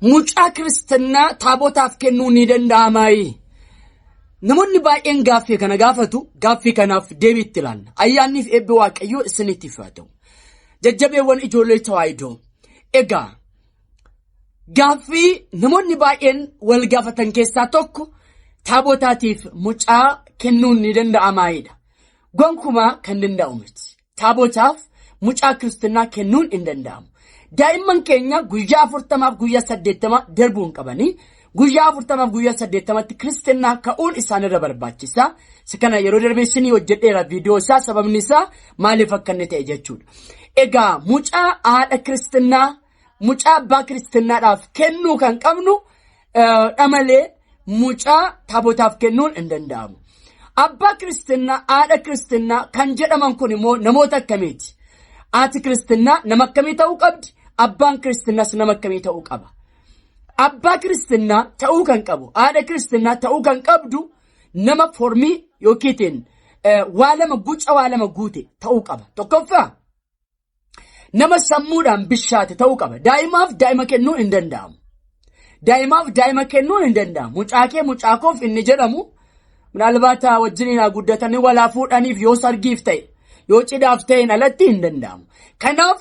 mucaa kiristinnaa taabotaaf kennuu ni danda'amaayi. Namoonni baay'een gaaffii kana gaafatu, gaaffii kanaaf deebii itti ilaalla. Ayyaanniif eebbi waaqayyoo isiniif haa ta'u. Jajjabeewwan ijoollee tawaayidoo. Egaa gaaffii namoonni baay'een wal gaafatan keessaa tokko taabotaatiif mucaa kennuun ni danda'amaayidha. Gonkumaa kan danda'u miti. Taabotaaf mucaa kiristinnaa kennuun hin danda'amu. Daa'imman keenya guyyaa 40 guyyaa 80 darbuun qabanii guyyaa 40 guyyaa 80tti kiristinnaa ka'uun isaanirra barbaachisa. Kana yeroo darbeessinii hojjedheera viidiyoo isaa sababni isaa maaliif akka inni ta'e jechuudha. Egaa mucaa haadha kiristinnaa mucaa abbaa kiristinnaadhaaf kennuu kan qabnu dhamalee mucaa taabotaaf kennuun hin danda'amu. Abbaa kiristinnaa haadha kiristinnaa kan jedhaman kun immoo namoota akkamiiti? Haati kiristinnaa nama akkamii ta'uu qabdi? Abbaan kiristinnaas nama akkamii ta'uu qaba? Abbaa kiristinnaa ta'uu kan qabu, haadha kiristinnaa ta'uu kan qabdu nama formii yookiin waa lama guca waa lama guute ta'uu qaba. Tokkoffaa nama sammuudhaan bishaate ta'uu qaba. Daa'imaaf daa'ima kennuu hin danda'amu. Daa'imaaf daa'ima kennuu hin danda'amu. Mucaakoof inni jedhamu minaalbaata wajjiniin guddatanii walaa fuudhaniif yoo sargiif ta'e yoo cidhaaf ta'een alatti hin danda'amu. Kanaaf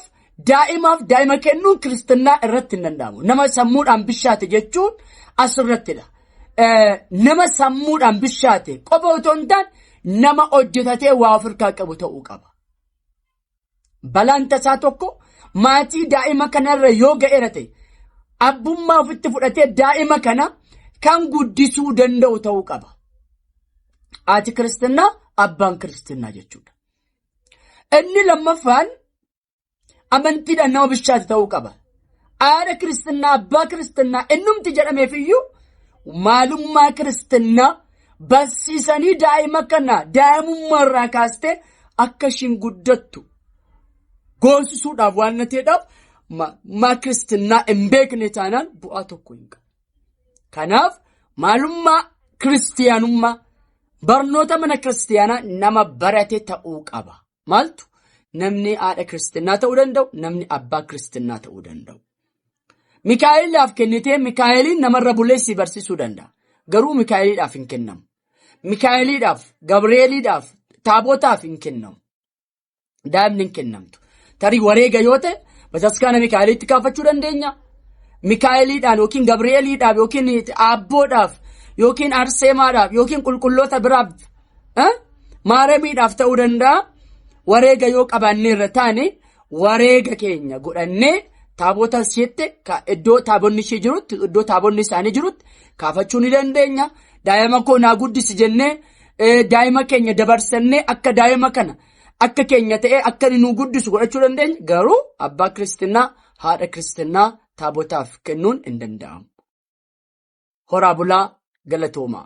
daa'imaaf daa'ima kennuun kiristinnaa irratti hin danda'amu. Nama sammuudhaan bishaate jechuun asirrattidha. Nama sammuudhaan bishaate qofa otoo hin taane nama hojjetatee waa ofirraa qabu ta'uu qaba. Balaan tasaa tokko maatii daa'ima kanarra yoo ga'eera ta'e abbummaa ofitti fudhatee daa'ima kana kan guddisuu danda'u ta'uu qaba. Haati kiristinnaa abbaan kiristinnaa jechuudha. Inni lammaffaan amantiidhaan nama bishaate ta'uu qaba. Haadha kiristinnaa abbaa kiristinnaa innumti jedhameef iyyuu maalummaa kiristinnaa barsiisanii daa'ima kana daa'imummaa irraa kaastee akka ishiin guddattu goonsisuudhaaf waan ta'eedhaaf maa kiristinnaa hin beekne taanaan bu'aa tokko hin qabu. Kanaaf maalummaa kiristiyaanummaa barnoota mana kiristiyaanaa nama barate ta'uu qaba. Maaltu? Namni haadha kiristinnaa ta'uu danda'u, namni abbaa kiristinnaa ta'uu danda'u. Mikaa'eliidhaaf kennitee Mikaa'eliin namarra buleessii barsiisuu danda'a. Garuu Mikaa'eliidhaaf hin kennamu. Mikaa'eliidhaaf, Gabri'eeliidhaaf, taabotaaf hin kennamu. Daa'imni hin kennamtu. Tarii wareega yoo ta'e bataskaana Mikaa'eliitti kaafachuu dandeenya. Mikaa'eliidhaan yookiin Gabri'eeliidhaaf yookiin Abboodhaaf yookiin Arseemaadhaaf yookiin qulqulloota biraaf Maaramiidhaaf ta'uu danda'a. Wareega yoo qabaannee irra taane wareega keenya godhannee taabota isheetti iddoo taabonni ishee jirutti iddoo taabonni isaanii jirutti kaafachuu ni dandeenya. Daa'ima koo naa guddisi jennee daa'ima keenya dabarsannee akka daa'ima kana akka keenya ta'ee akka nu guddisu godhachuu dandeenya. Garuu abbaa kiristinnaa haadha kiristinnaa taabotaaf kennuun hin danda'amu. Horaa bulaa galatooma.